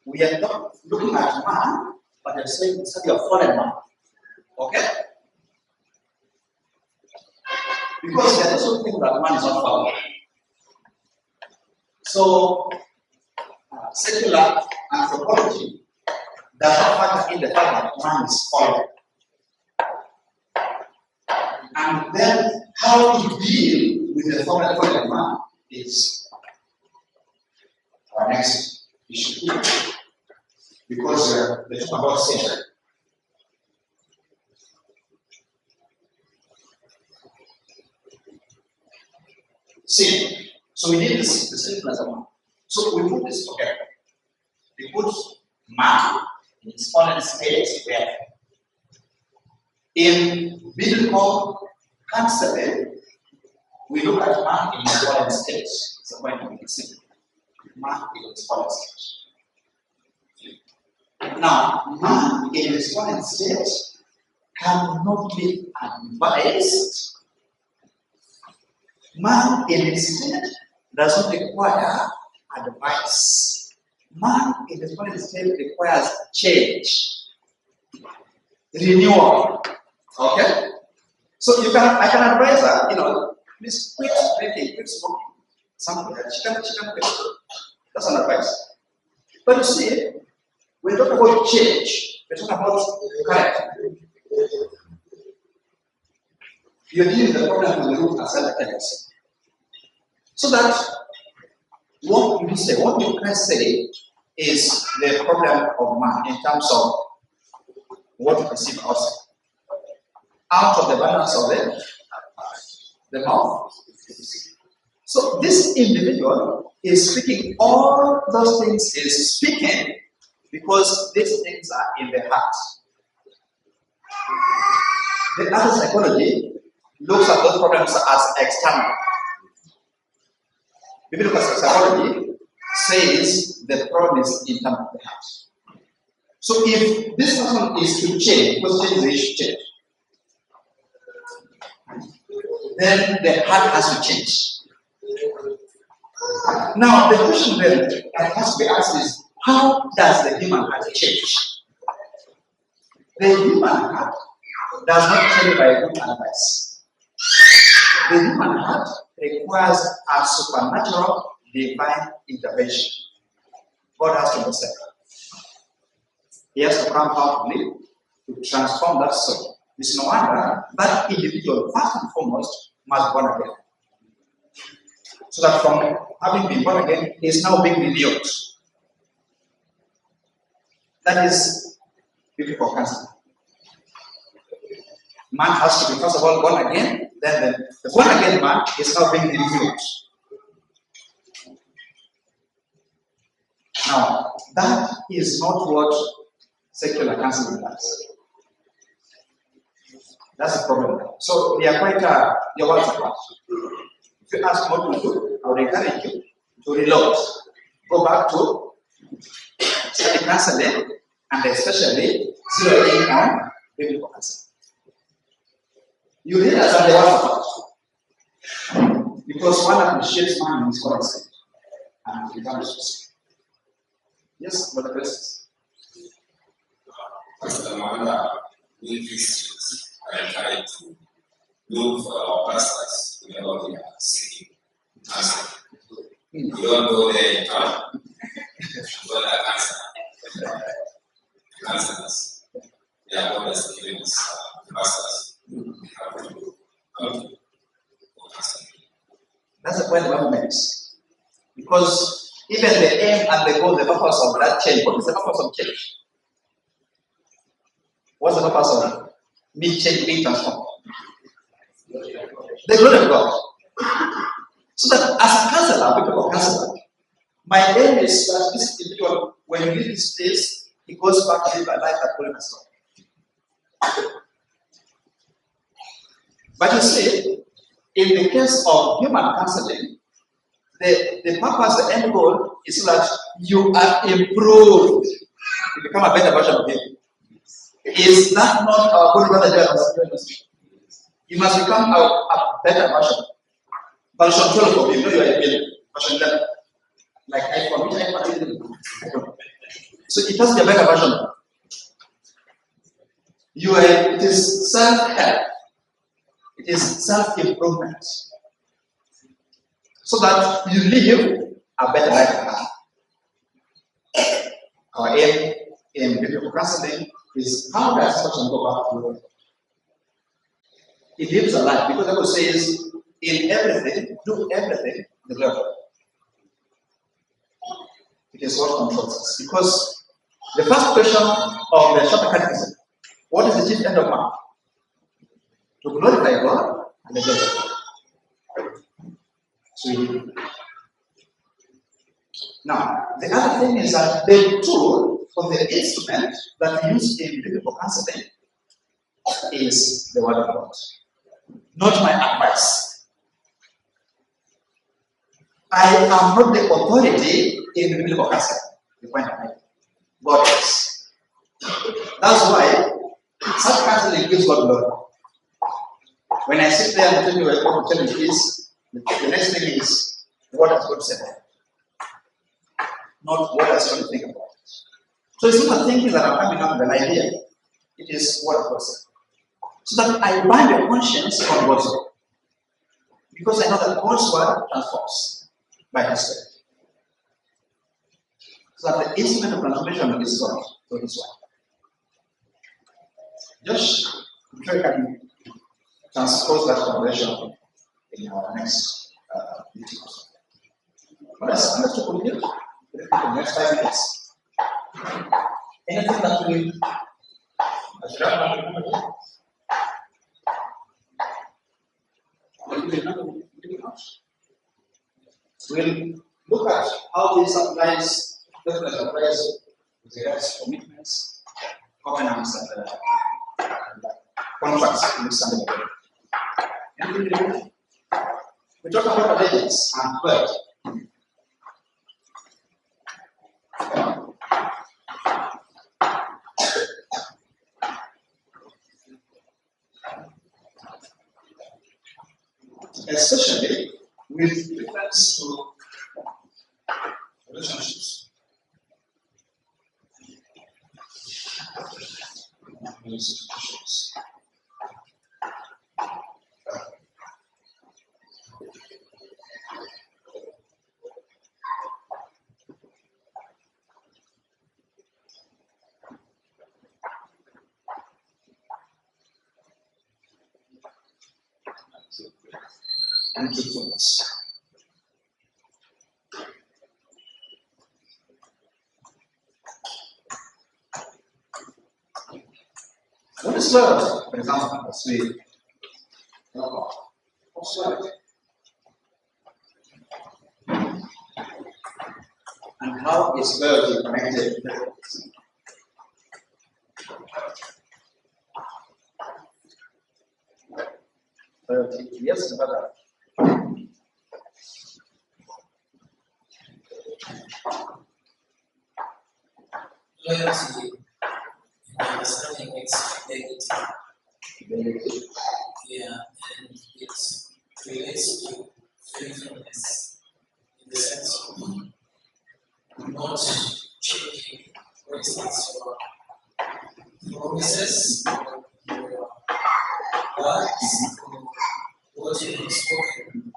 we are not looking at man, but we're saying it's a fallen man. Okay? Because there are also things that man is not fallen. So, secular anthropology does not factor in the fact that man is fallen. And then how to deal with the fallen man is our next issue. Because they talk about sin. Sin. So we need the sin as a man. So we put this together. We put man in its fallen state there. In biblical counseling, we look at man in its fallen state. It's a point we can see. Man in its fallen state. Now, man in its fallen state cannot be advised. Man in its state does not require advice. man in his body state requires change, renewal. Okay? So I can advise her, please quit drinking, quit smoking. Something that she can quit. That's an advice. But you see, when we talk about change, we talk about character. You're dealing with the problem from the root and self tendency. So that what you can say is the problem of man in terms of what we perceive outside. Out of the balance of the mouth. So this individual is speaking all those things is speaking because these things are in the heart. The other psychology looks at those problems as external. Biblical psychology says the problem is in terms of the heart. So if this person is to change, because change is the issue, change, then the heart has to change. Now the question then that has to be asked is, how does the human heart change? The human heart does not change by good advice. The human heart requires a supernatural divine intervention. God has to intercede. He has to come out to transform that soul. It's no wonder that individual, first and foremost, must be born again. So that from having been born again, he is now being renewed. That is biblical counseling. Man has to be first of all born again, then the born again man is now being renewed. Now, that is not what secular counseling does. That's the problem. So they are quite your words apart. If you ask what to do, I would encourage you to reload. Go back to study counseling and especially zero in on biblical counseling. You really understand the words apart. Because one appreciates man in his current state and becomes. Yes, what the questions? Pastor Amanda, we Christians are trying to look for our pastors whenever we are seeking answer. We don't go there in town. God has answered us. They are God has given us pastors. Have to come to answer. That's the point the Bible makes. Because even the aim and the goal, the purpose of that change. What is the purpose of change? What's the purpose of me change, being transformed? The glory of God. So that as a counselor, biblical counselor, my aim is that this individual, when you leave this place, he goes back to live a life that God has done. But you see, in the case of human counseling, the purpose, the end goal is so that you are improved. You become a better version of him. Is that not our good brother Jesus? You must become a better version. Version 12 of him. You know you are in version 11. Like iPhone. So it has to be a better version. It is self-help. It is self-improvement. So that you live a better life. Our aim in biblical counseling is how does this person go back to the world? He lives a life because the Bible says, in everything, do everything the glory of God. It is what controls us. Because the first question of the shorter catechism, what is the chief end of man? To glorify God and the glory of God. So now, the other thing is that the tool or the instrument that we use in biblical counseling is the Word of God. Not my advice. I am not the authority in biblical counseling. The point of it. God is. That's why such counseling gives God glory. When I sit there and tell you what I'm telling you is, the next thing is, what has God said? not what I started to think about it. So it's not the thinking that I'm coming up with an idea. It is what God said. So that I bind your conscience on God's word. Because I know that God's word transforms by His Spirit. So that the instrument of transformation is God through His word. Josh, I'm sure you can transpose that conversation in our next meeting. But let's to conclude the next 5 minutes. Anything that will we'll look at how this applies, definitely applies with regards to commitments, covenants, and contracts in Sunday. We talk about allegiance and pledge. Especially with reference to relationships. Institutions. And truthfulness. What is loyalty, for example, as we talk about? What's loyalty? And how is loyalty connected to faithfulness? Loyalty, yes, brother. Loyalty, in my understanding, it's fidelity. Yeah, and it relates to faithfulness in the sense of not changing, for instance, your promises, your words, what you have spoken,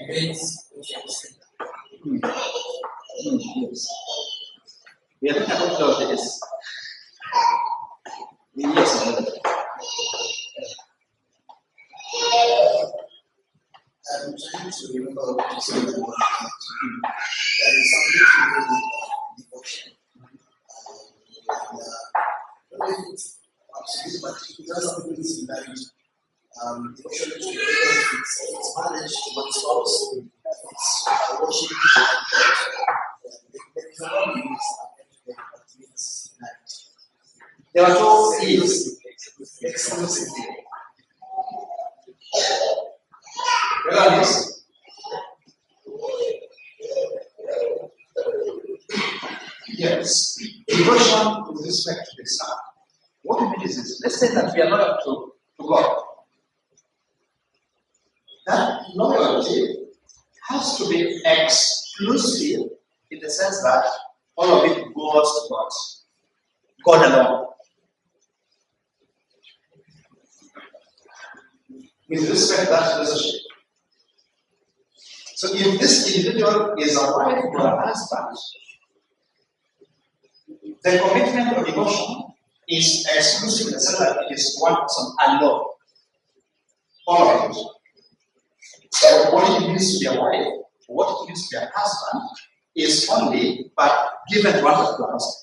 remains what you have said. Yes. We are looking at loyalty is yes and no. I'm trying to remember what you said about that is something to do with devotion. I don't know if it's absolute, but it has something to do with marriage. Devotion to it's marriage to one's spouse, it's worship to There are two E's. exclusively. Regardless. Yes. Devotion with respect to the Son. What it means is, let's say that we are loyal to God. That loyalty has to be exclusive in the sense that all of it goes to God. God alone. With respect to that relationship. So if this individual is a wife or a husband, the commitment or devotion is exclusive in the sense that it is one person alone. All of it. So what it means to be a wife, what it means to be a husband, is only but given to one particular person,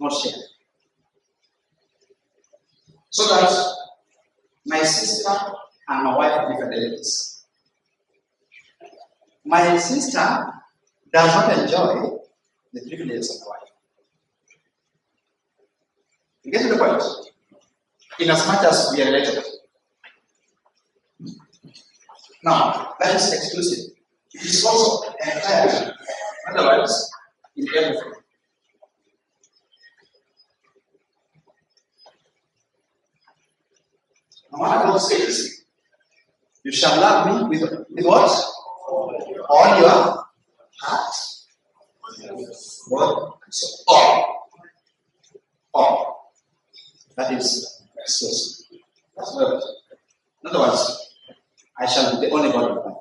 not shared. So that my sister and my wife have different identities. My sister does not enjoy the privileges of the wife. You get to the point? In as much as we are related. Now, that is exclusive. It is also entire. Otherwise, in everything. Now, what God says, you shall love me with what? All your heart, word, and soul. All. All. That is source. That's what. In other words, I shall be the only God of God.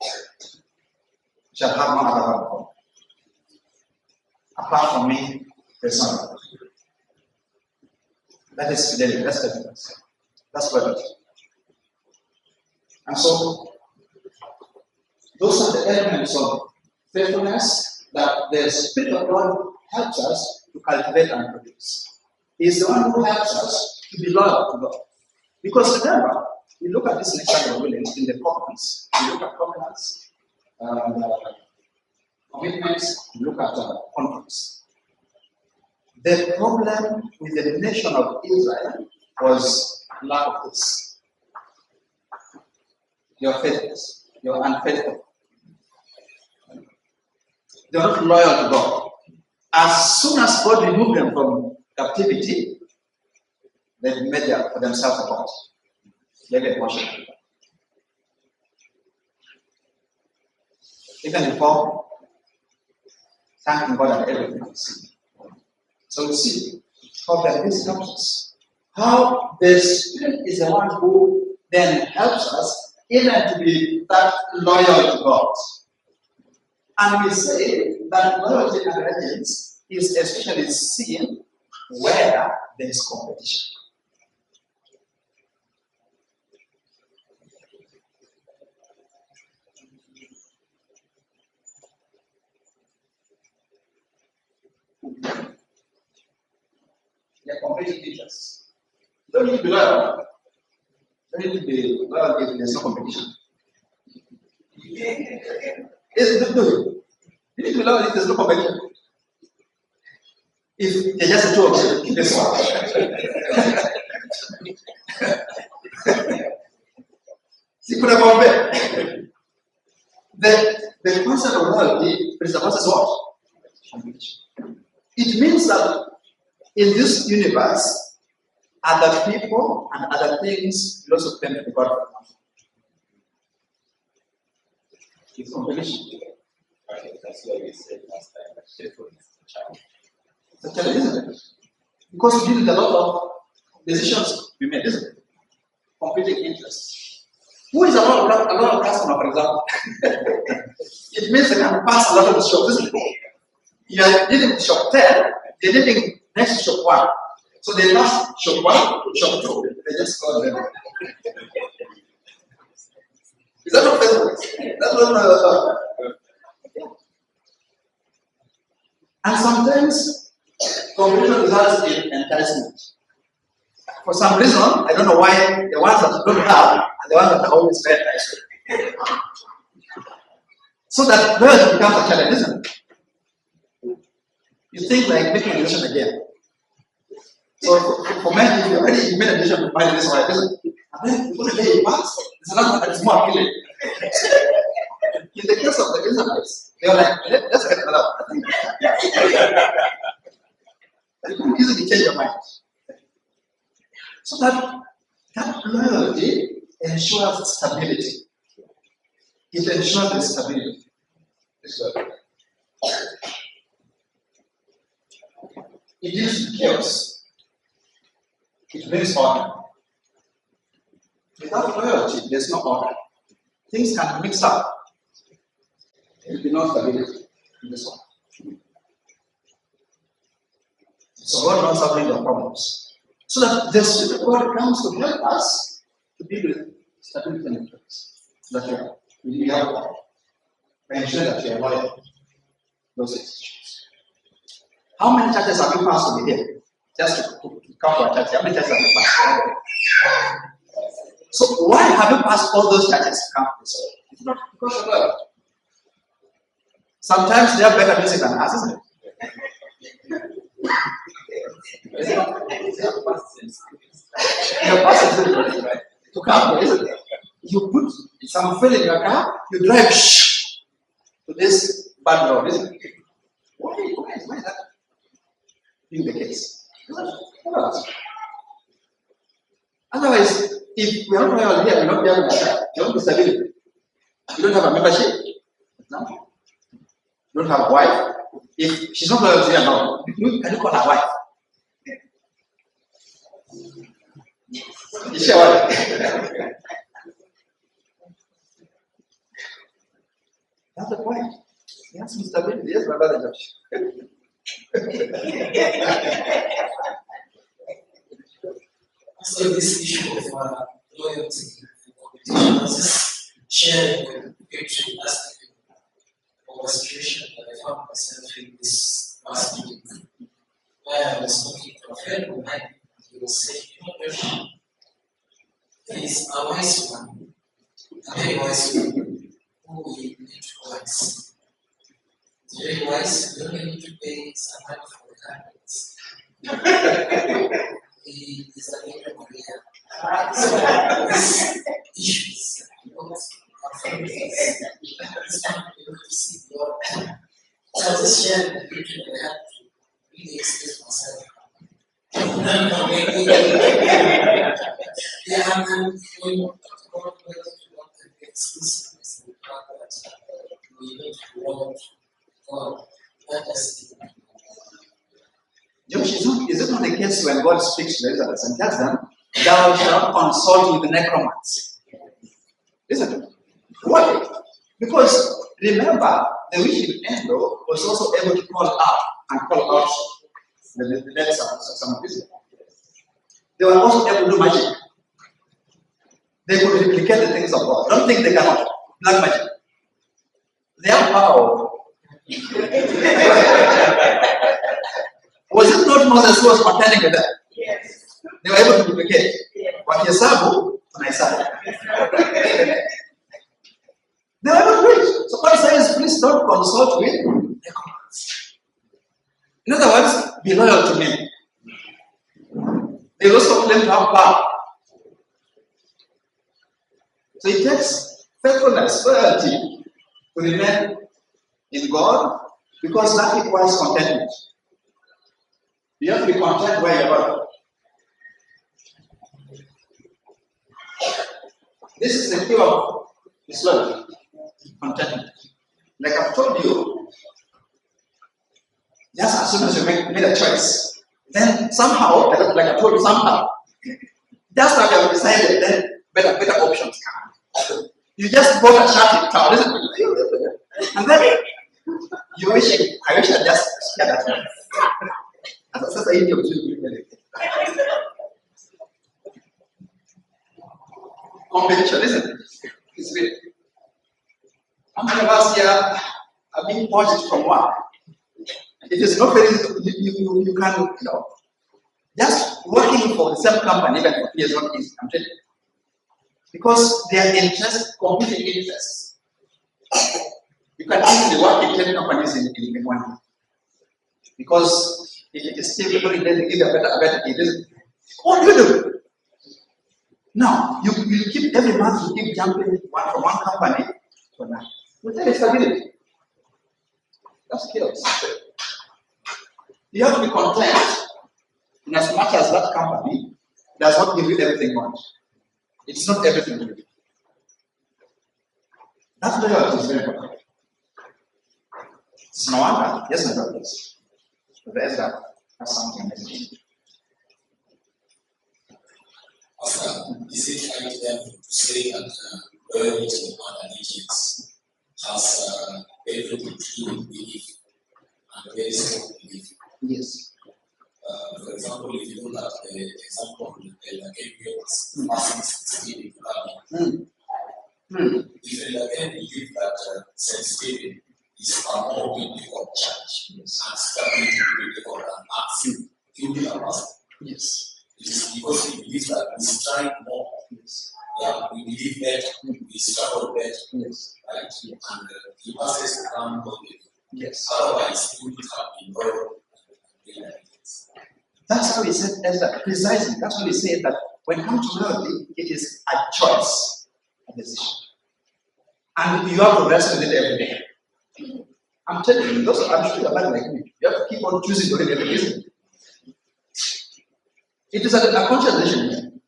I shall have no other God of God. Apart from me, there's no God. That is fidelity. That's the difference. That's what it is. And so, those are the elements of faithfulness that the Spirit of God helps us to cultivate and produce. He is the one who helps us to be loyal to God. Because remember, we look at this next side of Williams in the covenants. We look at covenants, commitments, we look at contracts. The problem with the nation of Israel was lack of this. You're faithless. You're unfaithful. They're not loyal to God. As soon as God removed them from captivity, they made for themselves a God. They get worship. Even before thanking God and everything else. So you see how that this helps us. How the Spirit is the one who then helps us even to be that loyal to God. And we say that loyalty and allegiance is especially seen where there is competition. They are competing interests. You don't need to be loyal. You don't need to be loyal if there's no competition. You need to be loyal if there's no competition. If they're just two of you, keep this one. See, put a compare. The concept of loyalty presupposes what? It means that in this universe, other people and other things will also claim to be God. It's competition. Okay, that's why we said last time that faithfulness is a challenge. It's a challenge, isn't it? Because we deal with a lot of decisions we made, isn't it? Competing interests. Who is a lot of customer, for example? It means they can pass a lot of the shops, isn't it? You are dealing with shop 10, they're living next to shop 1. So they pass shop 1, shop 2, they just call them. Is that not faithfulness? That's not And sometimes competition results in enticement. For some reason, I don't know why the ones that don't have are the ones that are always very enticing. So that loyalty becomes a challenge, isn't it? You think like making a decision again. So for many, if you already made a decision to buy this one, and then you put a day pass, there's another one that is more appealing. In the case of the Israelites, they were like, let's get another one. You can easily change your mind. So that loyalty ensures stability. It ensures the stability. It is chaos. It brings order. Without loyalty, there's no order. Things can mix up. There will be no stability in this one. So God knows how to solve the problems. So that the Spirit of God comes to help us to build with stability and influence. So that we have that. We ensure that we are loyal to those institutions. How many churches have you passed to be here? Just to come to a church, how many churches have you passed? So why have you passed all those churches to come to this? It's not because of love. Sometimes they have better music than us, isn't it? Your passes to come here, isn't it? You put some fuel in your car, you drive to this bad road, isn't it? Why is that being the case? Otherwise, if we are not loyal here, we will not be able to start. There won't be stability. You don't have a membership. No. don't have a wife, if she's not loyal to you now, can you call her wife? Is she a wife? That's the point. Yes, Mr. Bill, yes, my brother Josh. So this issue of loyalty and competition, just sharing the victory last week of a situation that I found myself in this last week, where I was talking to a friend of mine, and he was saying, Josh, there is a wise one, a very wise one, who we need to go and see. It's very wise, we only need to pay some money for the candidates. He is a little Maria. So these issues, our families, it's not able to see God. So I was just sharing the picture that I had to really express myself. Yeah, and then when we talk about the exclusiveness and the fact that we need to want God, that is Josh, is it not the case when God speaks to Elizabeth and tells them, thou shalt consult with the necromancy? Isn't it? Why? Because remember, the witch angel was also able to call out the dead some of Israel. They were also able to do magic. They could replicate the things of God. Don't think they cannot. Black magic. They have power. Was it not Moses who was contending with them? Yes. They were able to duplicate. Yes. But Yesabu, Naisab. They were able to do it. So God says, please don't consult with the commands. In other words, be loyal to me. They also claim to have power. So it takes faithfulness, loyalty to remain in God, because that requires contentment. You have to be content where you are. This is the key of Islam, contentment. Like I've told you, just as soon as you made a choice, then somehow, like I told you, somehow, just like you have decided, then better options come. You just bought a shirt in town, isn't it? And then you wishing, I wish I just shared that one. That's the idea of competition, isn't it? It's real. How many of us here are being poached from work? It is not very, you can, just working for the same company, even for years, not easy, I'm telling you. Because their interests, competing interests. You can easily work in 10 companies in 1 year. Because if it is still every day, they give a better deal, isn't it? What do you do? Now, you keep every month, you keep jumping from one company to another. Without stability. That's chaos. You have to be content in as much as that company does not give you everything you want. It's not everything you do. That loyalty is very important. It's no wonder, yes, my brothers. But there's that something amazing. Is it right then to say that loyalty and allegiance has everything to do with belief and very strong belief? Yes. For example, if you look at the example of the Gabriel's passing 16 in Qur'an, if you again believe that St. Stephen is a more biblical church and stability biblical than us, he will be a pastor. Yes. It is because we believe that we strive more. Yes. Yeah, we believe better, we struggle better, Yes. right? And he passes to come godly. Yes. Otherwise, he would have been loyal. That's how he said Ezra, precisely. That's why he said that when it comes to loyalty, it is a choice, a decision. And you have to wrestle with it every day. I'm telling you, those I'm sure you're like me. You have to keep on choosing to live every day. It is a conscious decision.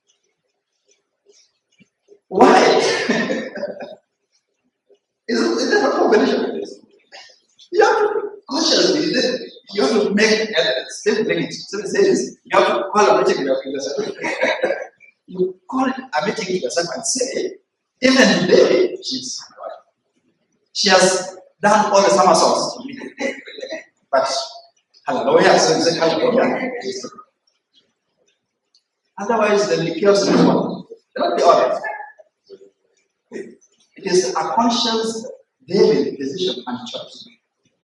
Why? It's a competition. You have to make still bring it. So it says you have to call a meeting with yourself. You call a meeting with yourself and say, even today, she has done all the somersaults to me. But hallelujah, so you say hallelujah. Otherwise, then the chaos is one. Not the other. It is a conscious daily decision and choice.